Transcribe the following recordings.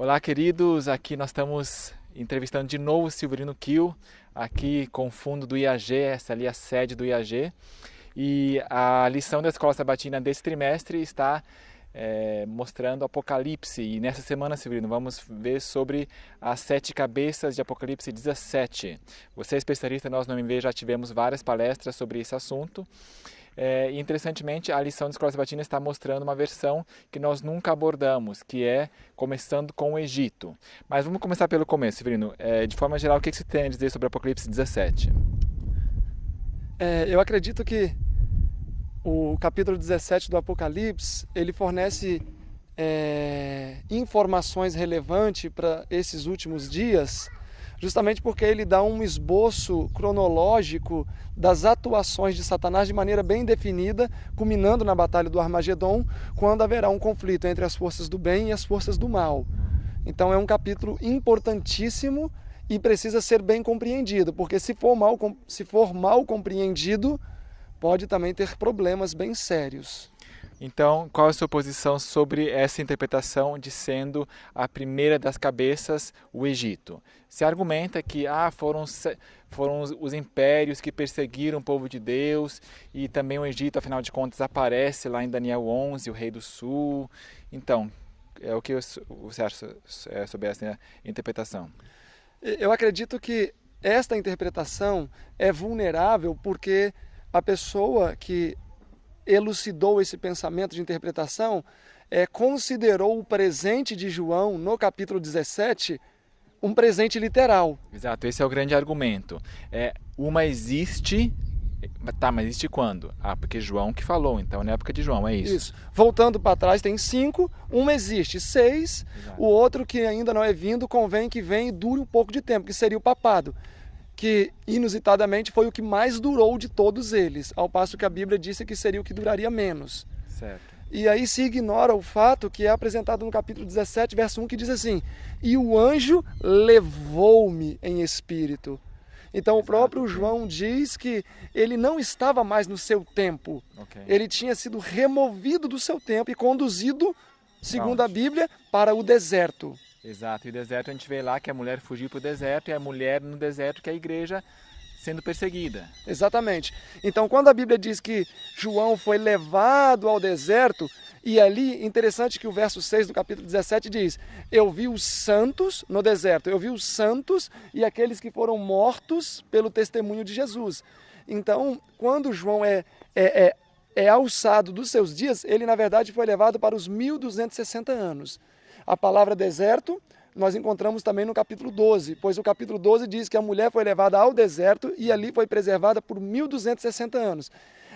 Olá, queridos. Aqui nós estamos entrevistando de novo o Silverino Kiel, aqui com o fundo do IAG, essa ali é a sede do IAG. E a lição da Escola Sabatina desse trimestre está mostrando Apocalipse. E nessa semana, Silverino, vamos ver sobre as 7 cabeças de Apocalipse 17. Você é especialista, nós no MV já tivemos várias palestras sobre esse assunto. E interessantemente, a lição da Escola Sabatina está mostrando uma versão que nós nunca abordamos, que é começando com o Egito. Mas vamos começar pelo começo, Silverino. De forma geral, o que você tem a dizer sobre Apocalipse 17? Eu acredito que o capítulo 17 do Apocalipse, ele fornece informações relevantes para esses últimos dias, justamente porque ele dá um esboço cronológico das atuações de Satanás de maneira bem definida, culminando na Batalha do Armagedon, quando haverá um conflito entre as forças do bem e as forças do mal. Então é um capítulo importantíssimo e precisa ser bem compreendido, porque se for mal compreendido, pode também ter problemas bem sérios. Então, qual é a sua posição sobre essa interpretação de sendo a primeira das cabeças o Egito? Se argumenta que foram os impérios que perseguiram o povo de Deus e também o Egito, afinal de contas, aparece lá em Daniel 11, o rei do sul. Então, o que você acha sobre essa interpretação? Eu acredito que esta interpretação é vulnerável porque a pessoa que elucidou esse pensamento de interpretação considerou o presente de João no capítulo 17 um presente literal. Exato, esse é o grande argumento. Uma existe, mas existe quando? Porque João que falou, então na época de João, é isso? Isso. Voltando para trás tem 5, uma existe 6, o outro que ainda não é vindo convém que venha e dure um pouco de tempo, que seria o papado, que inusitadamente foi o que mais durou de todos eles, ao passo que a Bíblia disse que seria o que duraria menos. Certo. E aí se ignora o fato que é apresentado no capítulo 17, verso 1, que diz assim: e o anjo levou-me em espírito. Então o próprio João diz que ele não estava mais no seu tempo. Ele tinha sido removido do seu tempo e conduzido, segundo a Bíblia, para o deserto. Exato, e o deserto a gente vê lá que a mulher fugiu para o deserto e a mulher no deserto que é a igreja sendo perseguida. Exatamente. Então quando a Bíblia diz que João foi levado ao deserto, e ali, interessante que o verso 6 do capítulo 17 diz: eu vi os santos no deserto, eu vi os santos e aqueles que foram mortos pelo testemunho de Jesus. Então, quando João é alçado dos seus dias, ele na verdade foi levado para os 1260 anos. A palavra deserto nós encontramos também no capítulo 12, pois o capítulo 12 diz que a mulher foi levada ao deserto e ali foi preservada por 1260 anos.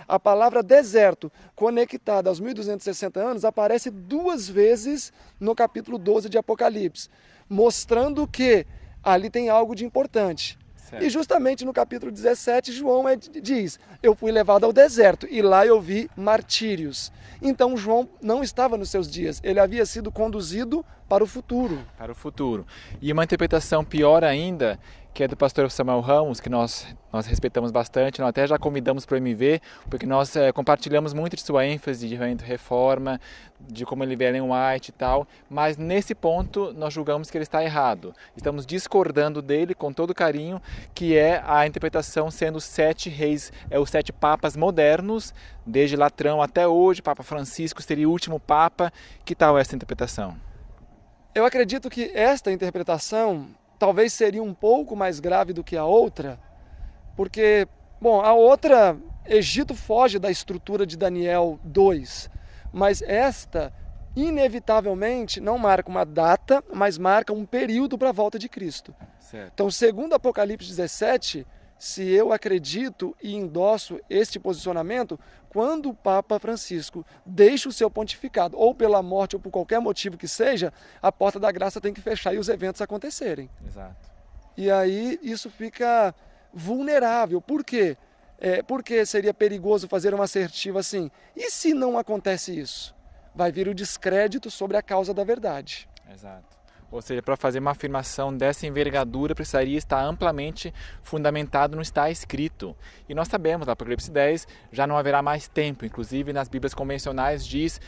A palavra deserto, conectada aos 1260 anos, aparece 2 vezes no capítulo 12 de Apocalipse, mostrando que ali tem algo de importante. Certo. E justamente no capítulo 17, João diz: eu fui levado ao deserto e lá eu vi martírios. Então João não estava nos seus dias, ele havia sido conduzido para o futuro. Para o futuro. E uma interpretação pior ainda, que é do pastor Samuel Ramos, que nós respeitamos bastante, nós até já convidamos para o MV, porque nós compartilhamos muito de sua ênfase de reforma, de como ele vê Ellen White e tal, mas nesse ponto nós julgamos que ele está errado. Estamos discordando dele com todo carinho, que é a interpretação sendo os 7 reis, os 7 papas modernos, desde Latrão até hoje, Papa Francisco seria o último papa. Que tal essa interpretação? Eu acredito que esta interpretação talvez seria um pouco mais grave do que a outra, porque, a outra, Egito foge da estrutura de Daniel 2, mas esta, inevitavelmente, não marca uma data, mas marca um período para a volta de Cristo. Certo. Então, segundo Apocalipse 17, se eu acredito e endosso este posicionamento, quando o Papa Francisco deixa o seu pontificado, ou pela morte ou por qualquer motivo que seja, a porta da graça tem que fechar e os eventos acontecerem. Exato. E aí isso fica vulnerável. Por quê? Porque seria perigoso fazer uma assertiva assim. E se não acontece isso? Vai vir o descrédito sobre a causa da verdade. Exato. Ou seja, para fazer uma afirmação dessa envergadura, precisaria estar amplamente fundamentado no está escrito. E nós sabemos, no Apocalipse 10, já não haverá mais tempo. Inclusive, nas Bíblias convencionais diz,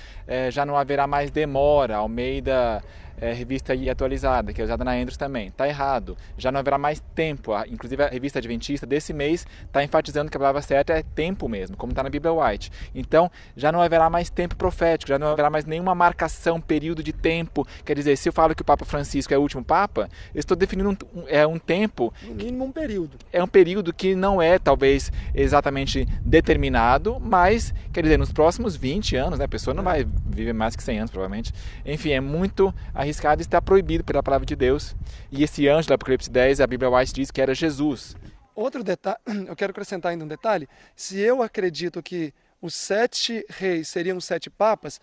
já não haverá mais demora. Almeida revista e atualizada, que é usada na Andrews também. Está errado. Já não haverá mais tempo. Inclusive a revista adventista desse mês está enfatizando que a palavra certa é tempo mesmo, como está na Bíblia White. Então, já não haverá mais tempo profético, já não haverá mais nenhuma marcação, período de tempo. Quer dizer, se eu falo que o Papa Francisco é o último Papa, eu estou definindo um tempo... No mínimo um período. É um período que não é, talvez, exatamente determinado, mas, quer dizer, nos próximos 20 anos, né, a pessoa não vai viver mais que 100 anos, provavelmente. Enfim, é muito arriscado e está proibido pela palavra de Deus. E esse anjo do Apocalipse 10, a Bíblia White diz que era Jesus. Outro detalhe, eu quero acrescentar ainda um detalhe. Se eu acredito que os 7 reis seriam os 7 papas,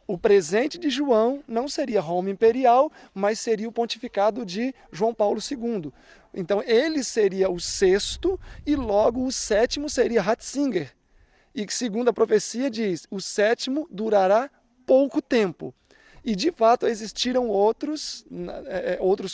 o presente de João não seria Roma Imperial, mas seria o pontificado de João Paulo II. Então ele seria o 6º e logo o 7º seria Ratzinger. E que, segundo a profecia diz, o 7º durará pouco tempo. E de fato existiram outros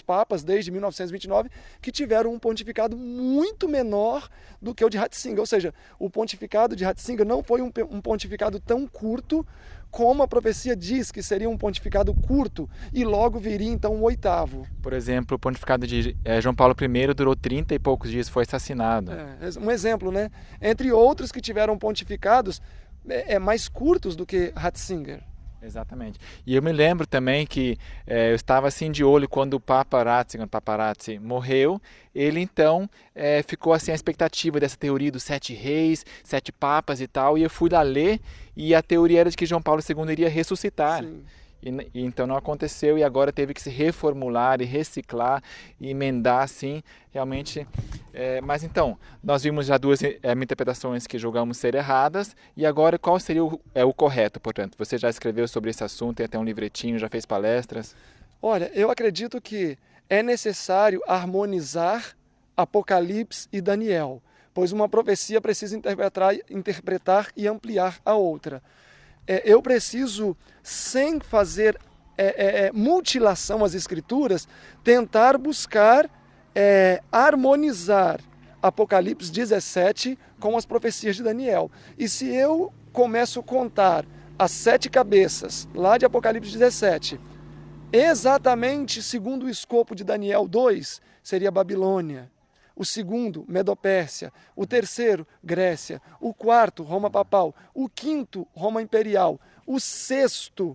papas desde 1929 que tiveram um pontificado muito menor do que o de Ratzinger. Ou seja, o pontificado de Ratzinger não foi um pontificado tão curto como a profecia diz que seria um pontificado curto e logo viria então o 8º. Por exemplo, o pontificado de João Paulo I durou 30 e poucos dias, foi assassinado. Um exemplo, né? Entre outros que tiveram pontificados mais curtos do que Ratzinger. Exatamente. E eu me lembro também que eu estava assim de olho quando o Papa Ratzinger morreu. Ele então ficou assim a expectativa dessa teoria dos 7 reis, 7 papas e tal. E eu fui lá ler e a teoria era de que João Paulo II iria ressuscitar. Sim. E então não aconteceu e agora teve que se reformular e reciclar e emendar assim, realmente. Mas então, nós vimos já 2 interpretações que julgamos ser erradas e agora qual seria o correto, portanto? Você já escreveu sobre esse assunto, tem até um livretinho, já fez palestras? Olha, eu acredito que é necessário harmonizar Apocalipse e Daniel, pois uma profecia precisa interpretar e ampliar a outra. Eu preciso, sem fazer mutilação às escrituras, tentar buscar harmonizar Apocalipse 17 com as profecias de Daniel. E se eu começo a contar as 7 cabeças lá de Apocalipse 17, exatamente segundo o escopo de Daniel 2, seria Babilônia. O 2º, Medopérsia. O 3º, Grécia. O 4º, Roma Papal. O 5º, Roma Imperial. O 6º,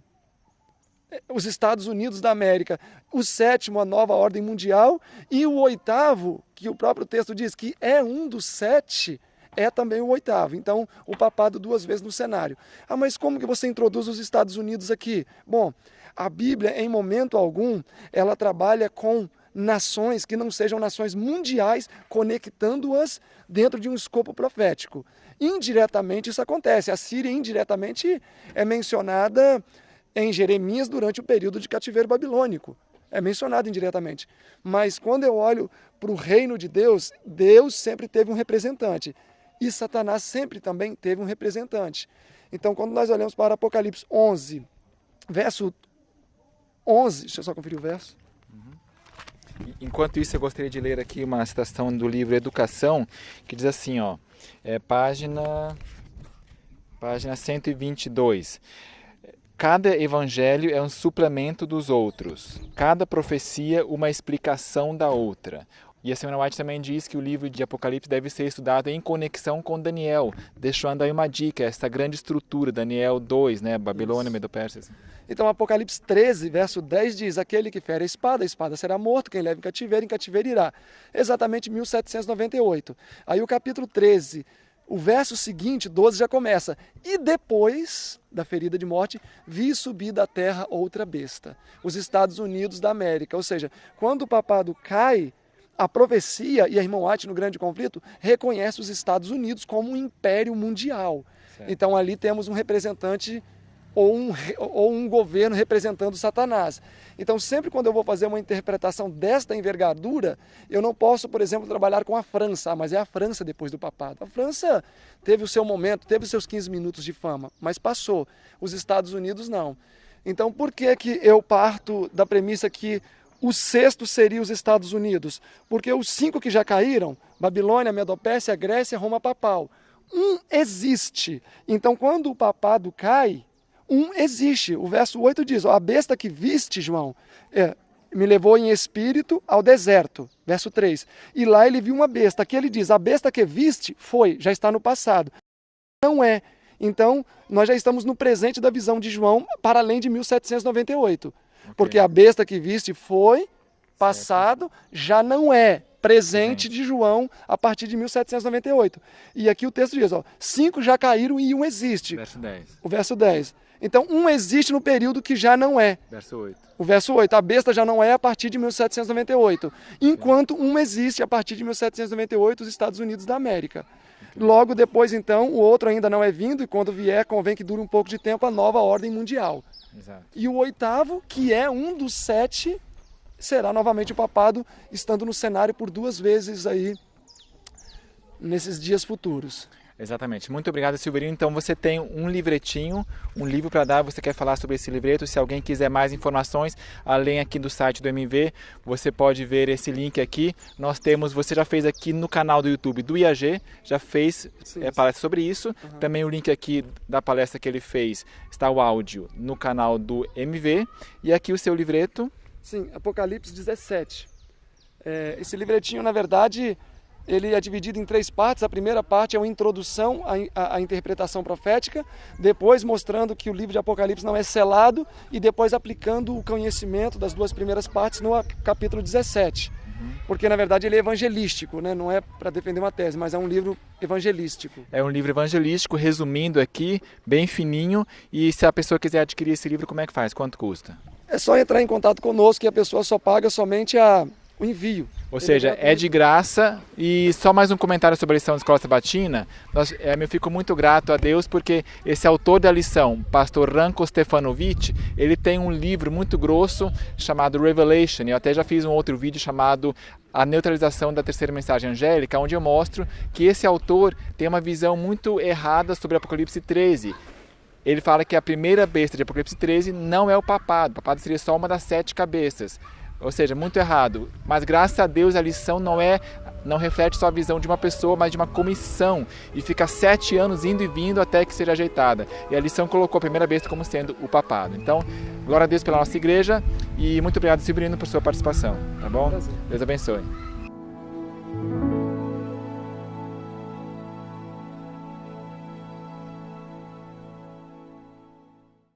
os Estados Unidos da América. O 7º, a Nova Ordem Mundial. E o 8º, que o próprio texto diz que é um dos 7, é também o 8º. Então, o papado 2 vezes no cenário. Mas como que você introduz os Estados Unidos aqui? Bom, a Bíblia, em momento algum, ela trabalha com nações que não sejam nações mundiais, conectando-as dentro de um escopo profético. Indiretamente isso acontece. A Síria indiretamente é mencionada em Jeremias durante o período de cativeiro babilônico. É mencionado indiretamente. Mas quando eu olho para o reino de Deus, Deus sempre teve um representante. E Satanás sempre também teve um representante. Então, quando nós olhamos para Apocalipse 11, verso 11, deixa eu só conferir o verso. Enquanto isso, eu gostaria de ler aqui uma citação do livro Educação, que diz assim, página 122. Cada evangelho é um suplemento dos outros, cada profecia uma explicação da outra. E a Simone White também diz que o livro de Apocalipse deve ser estudado em conexão com Daniel, deixando aí uma dica, essa grande estrutura, Daniel 2, né, Babilônia, Medo-Pérsia. Então, Apocalipse 13, verso 10 diz, aquele que fere a espada será morto, quem leva em cativeiro irá. Exatamente 1798. Aí o capítulo 13, o verso seguinte, 12, já começa. E depois da ferida de morte, vi subir da terra outra besta, os Estados Unidos da América. Ou seja, quando o papado cai, a profecia, e a irmã White no Grande Conflito, reconhece os Estados Unidos como um império mundial. Certo. Então ali temos um representante ou um governo representando Satanás. Então sempre quando eu vou fazer uma interpretação desta envergadura, eu não posso, por exemplo, trabalhar com a França, mas é a França depois do papado. A França teve o seu momento, teve os seus 15 minutos de fama, mas passou. Os Estados Unidos não. Então por que eu parto da premissa que o 6º seria os Estados Unidos? Porque os 5 que já caíram, Babilônia, Medopérsia, Grécia, Roma Papal, um existe. Então, quando o papado cai, um existe. O verso 8 diz, ó, a besta que viste, João, me levou em espírito ao deserto. Verso 3. E lá ele viu uma besta. Aqui ele diz, a besta que viste foi, já está no passado. Não é. Então, nós já estamos no presente da visão de João, para além de 1798. Okay. Porque a besta que viste foi, passado, já não é. Presente de João a partir de 1798. E aqui o texto diz, ó, 5 já caíram e um existe. Verso 10. O verso 10. Então, um existe no período que já não é. Verso 8. O verso 8. A besta já não é a partir de 1798. Enquanto um existe a partir de 1798, os Estados Unidos da América. Logo depois, então, o outro ainda não é vindo, e quando vier, convém que dure um pouco de tempo a nova ordem mundial. Exato. E o oitavo, que é um dos 7, será novamente o papado, estando no cenário por 2 vezes aí, nesses dias futuros. Exatamente. Muito obrigado, Silverino. Então você tem um livretinho, um livro para dar, você quer falar sobre esse livreto. Se alguém quiser mais informações, além aqui do site do MV, você pode ver esse link aqui. Nós temos, você já fez aqui no canal do YouTube do IAG, já fez palestra sobre isso. Uhum. Também o link aqui da palestra que ele fez, está o áudio no canal do MV. E aqui o seu livreto. Sim, Apocalipse 17. Esse livretinho, na verdade, ele é dividido em 3 partes. A primeira parte é uma introdução à interpretação profética, depois mostrando que o livro de Apocalipse não é selado e depois aplicando o conhecimento das 2 primeiras partes no capítulo 17. Porque, na verdade, ele é evangelístico, né? Não é para defender uma tese, mas é um livro evangelístico. É um livro evangelístico, resumindo aqui, bem fininho. E se a pessoa quiser adquirir esse livro, como é que faz? Quanto custa? É só entrar em contato conosco e a pessoa só paga somente o envio. Ou seja, é de graça. E só mais um comentário sobre a lição da Escola Sabatina. Eu fico muito grato a Deus porque esse autor da lição, pastor Ranko Stefanovic, ele tem um livro muito grosso chamado Revelation. Eu até já fiz um outro vídeo chamado A Neutralização da Terceira Mensagem Angélica, onde eu mostro que esse autor tem uma visão muito errada sobre Apocalipse 13. Ele fala que a primeira besta de Apocalipse 13 não é o papado. O papado seria só uma das 7 cabeças. Ou seja, muito errado. Mas graças a Deus a lição não reflete só a visão de uma pessoa, mas de uma comissão. E fica 7 anos indo e vindo até que seja ajeitada. E a lição colocou a primeira besta como sendo o papado. Então, glória a Deus pela nossa igreja e muito obrigado, Silverino, por sua participação. Tá bom? Deus abençoe.